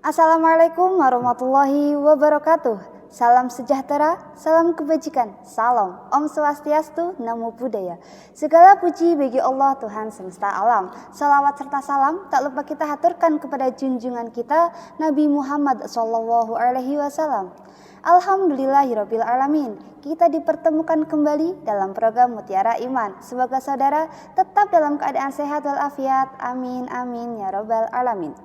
Assalamualaikum warahmatullahi wabarakatuh. Salam sejahtera, salam kebajikan, salam Om Swastiastu, Namo Buddhaya. Segala puji bagi Allah Tuhan semesta alam. Salawat serta salam tak lupa kita haturkan kepada junjungan kita Nabi Muhammad SAW. Alhamdulillahirabbil alamin. Kita dipertemukan kembali dalam program Mutiara Iman. Semoga saudara tetap dalam keadaan sehat walafiat. Amin amin ya rabbal alamin.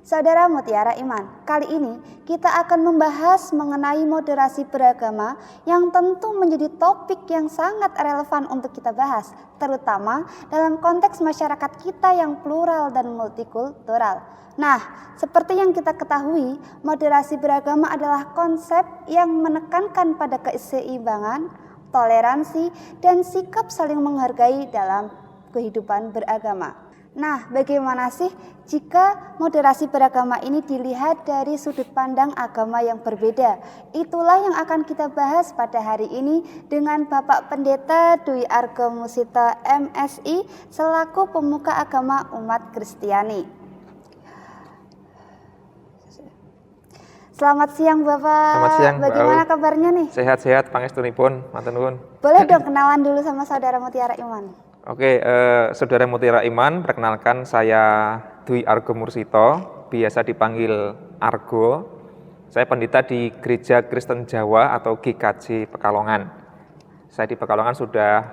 Saudara Mutiara Iman, kali ini kita akan membahas mengenai moderasi beragama yang tentu menjadi topik yang sangat relevan untuk kita bahas, terutama dalam konteks masyarakat kita yang plural dan multikultural. Nah, seperti yang kita ketahui, moderasi beragama adalah konsep yang menekankan pada keseimbangan, toleransi, dan sikap saling menghargai dalam kehidupan beragama. Nah, bagaimana sih jika moderasi beragama ini dilihat dari sudut pandang agama yang berbeda? Itulah yang akan kita bahas pada hari ini dengan Bapak Pendeta Dwi Argo Musito MSI selaku pemuka agama umat Kristiani. Selamat siang Bapak. Selamat siang. Bagaimana kabarnya nih? Sehat-sehat, pangestunipun, matur nuwun. Boleh dong kenalan dulu sama saudara Mutiara Iman. Oke, saudara Mutiara Iman, perkenalkan saya Dwi Argo Musito, biasa dipanggil Argo. Saya pendeta di Gereja Kristen Jawa atau GKJ Pekalongan. Saya di Pekalongan sudah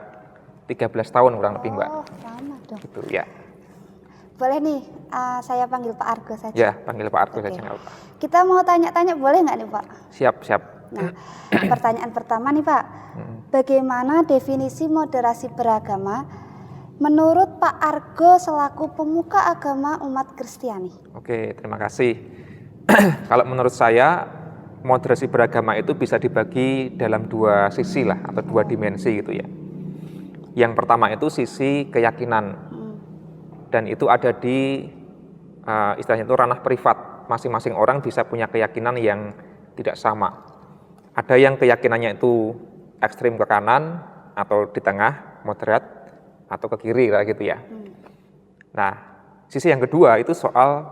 13 tahun kurang lebih, Mbak. Oh, lama dong. Gitu ya. Boleh nih, saya panggil Pak Argo saja. Ya, panggil Pak Argo saja nggak apa. Kita mau tanya-tanya, boleh nggak nih Pak? Siap. Nah, pertanyaan pertama nih Pak, bagaimana definisi moderasi beragama menurut Pak Argo selaku pemuka agama umat Kristiani? Oke, terima kasih. Kalau menurut saya, moderasi beragama itu bisa dibagi dalam dua sisi lah, atau dua dimensi gitu ya. Yang pertama itu sisi keyakinan, dan itu ada di istilahnya itu ranah privat. Masing-masing orang bisa punya keyakinan yang tidak sama. Ada yang keyakinannya itu ekstrim ke kanan, atau di tengah, moderat, atau ke kiri lah gitu ya. Nah, sisi yang kedua itu soal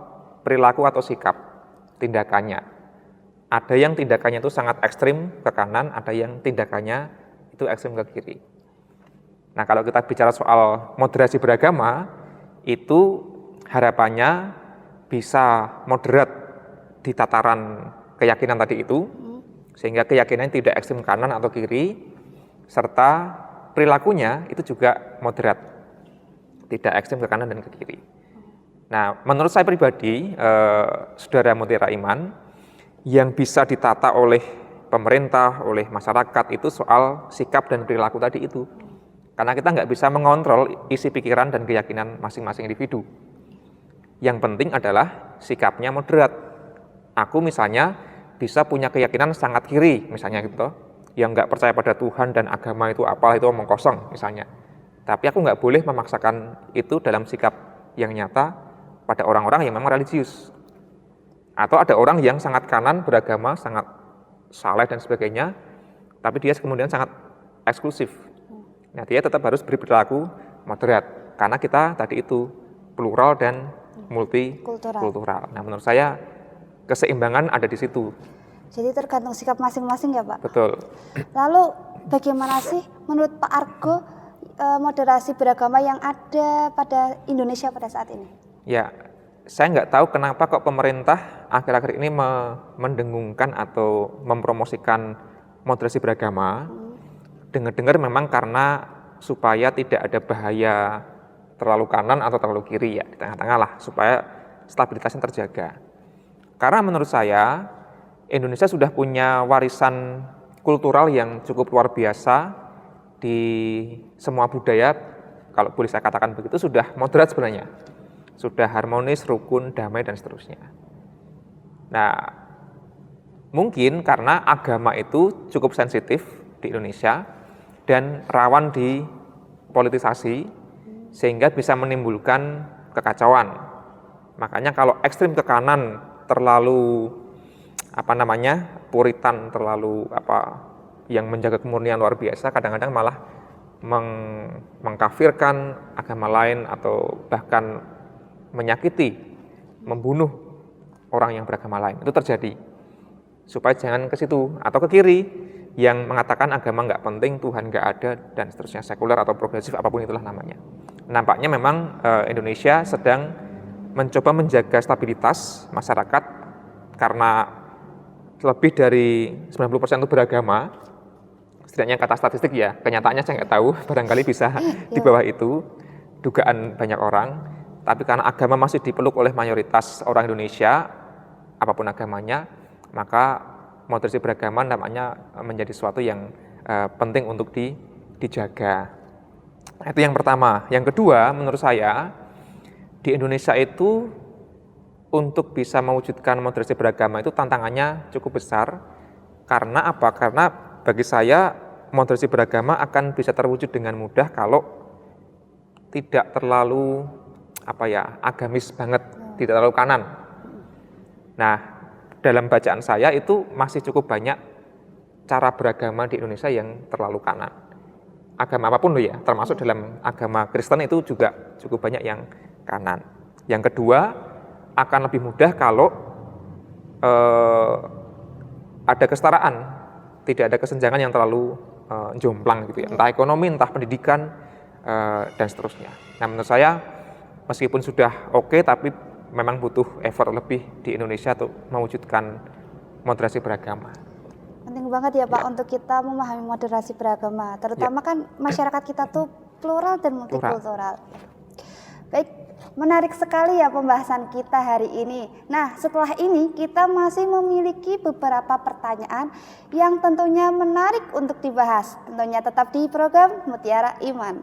perilaku atau sikap, tindakannya. Ada yang tindakannya itu sangat ekstrim ke kanan, ada yang tindakannya itu ekstrim ke kiri. Nah, kalau kita bicara soal moderasi beragama, itu harapannya bisa moderat di tataran keyakinan tadi itu, sehingga keyakinan tidak ekstrem kanan atau kiri, serta perilakunya itu juga moderat, tidak ekstrem ke kanan dan ke kiri. Nah, menurut saya pribadi, saudara Mutiara Iman, yang bisa ditata oleh pemerintah, oleh masyarakat itu soal sikap dan perilaku tadi itu. Karena kita nggak bisa mengontrol isi pikiran dan keyakinan masing-masing individu. Yang penting adalah sikapnya moderat. Aku misalnya bisa punya keyakinan sangat kiri, misalnya gitu, yang nggak percaya pada Tuhan dan agama itu apalah, itu omong kosong misalnya. Tapi aku nggak boleh memaksakan itu dalam sikap yang nyata pada orang-orang yang memang religius. Atau ada orang yang sangat kanan beragama, sangat saleh dan sebagainya, tapi dia kemudian sangat eksklusif. Nah, dia tetap harus berperilaku moderat, karena kita tadi itu plural dan multikultural. Nah, menurut saya keseimbangan ada di situ. Jadi tergantung sikap masing-masing ya Pak? Betul. Lalu bagaimana sih menurut Pak Argo moderasi beragama yang ada pada Indonesia pada saat ini? Ya, saya nggak tahu kenapa kok pemerintah akhir-akhir ini mendengungkan atau mempromosikan moderasi beragama. Dengar-dengar memang karena supaya tidak ada bahaya terlalu kanan atau terlalu kiri ya, di tengah-tengah lah, supaya stabilitasnya terjaga. Karena menurut saya, Indonesia sudah punya warisan kultural yang cukup luar biasa di semua budaya, kalau boleh saya katakan begitu, sudah moderat sebenarnya. Sudah harmonis, rukun, damai, dan seterusnya. Nah, mungkin karena agama itu cukup sensitif di Indonesia dan rawan dipolitisasi, sehingga bisa menimbulkan kekacauan. Makanya kalau ekstrim ke kanan terlalu puritan, terlalu yang menjaga kemurnian luar biasa, kadang-kadang malah mengkafirkan agama lain atau bahkan menyakiti, membunuh orang yang beragama lain. Itu terjadi. Supaya jangan ke situ atau ke kiri yang mengatakan agama nggak penting, Tuhan nggak ada, dan seterusnya, sekuler atau progresif, apapun itulah namanya. Nampaknya memang Indonesia sedang mencoba menjaga stabilitas masyarakat karena lebih dari 90% itu beragama. Setidaknya kata statistik ya, kenyataannya saya nggak tahu, barangkali bisa di bawah itu, dugaan banyak orang. Tapi karena agama masih dipeluk oleh mayoritas orang Indonesia, apapun agamanya, maka moderasi beragama namanya menjadi sesuatu yang penting untuk dijaga. Itu yang pertama. Yang kedua, menurut saya, di Indonesia itu untuk bisa mewujudkan moderasi beragama itu tantangannya cukup besar. Karena apa? Karena bagi saya moderasi beragama akan bisa terwujud dengan mudah kalau tidak terlalu agamis banget, tidak terlalu kanan. Nah, dalam bacaan saya itu masih cukup banyak cara beragama di Indonesia yang terlalu kanan. Agama apapun loh ya, termasuk dalam agama Kristen itu juga cukup banyak yang kanan. Yang kedua, akan lebih mudah kalau ada kesetaraan, tidak ada kesenjangan yang terlalu jomplang gitu ya, entah ekonomi, entah pendidikan, dan seterusnya. Nah, menurut saya meskipun sudah oke, tapi memang butuh effort lebih di Indonesia untuk mewujudkan moderasi beragama. Penting banget ya Pak untuk kita memahami moderasi beragama, terutama kan masyarakat kita tuh plural dan multikultural. Baik, menarik sekali ya pembahasan kita hari ini. Nah, setelah ini kita masih memiliki beberapa pertanyaan yang tentunya menarik untuk dibahas. Tentunya tetap di program Mutiara Iman.